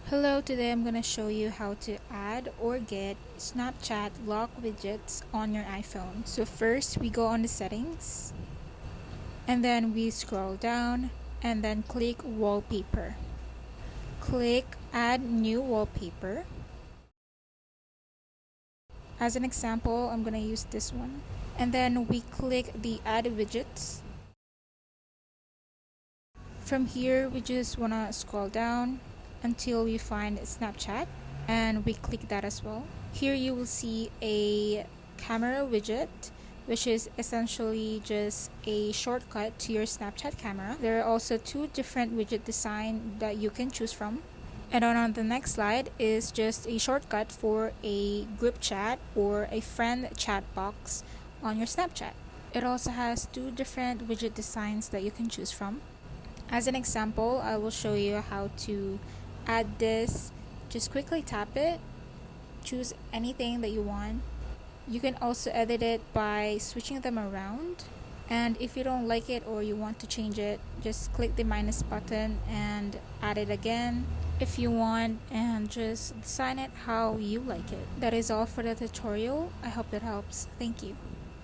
Hello, today I'm going to show you how to add or get Snapchat lock widgets on your iPhone. So first we go on the settings and then we scroll down and then click wallpaper. Click add new wallpaper. As an example, I'm going to use this one. And then we click the add widgets. From here, we just want to scroll down until we find Snapchat and we click that as well. Here you will see a camera widget, which is essentially just a shortcut to your Snapchat camera. There are also two different widget design that you can choose from. And on the next slide is just a shortcut for a group chat or a friend chat box on your Snapchat. It also has two different widget designs that you can choose from. As an example, I will show you how to add this. Just quickly tap it, choose anything that you want. You can also edit it by switching them around. And if you don't like it or you want to change it, just click the minus button and add it again if you want, and just design it how you like it. That is all for the tutorial. I hope it helps. Thank you.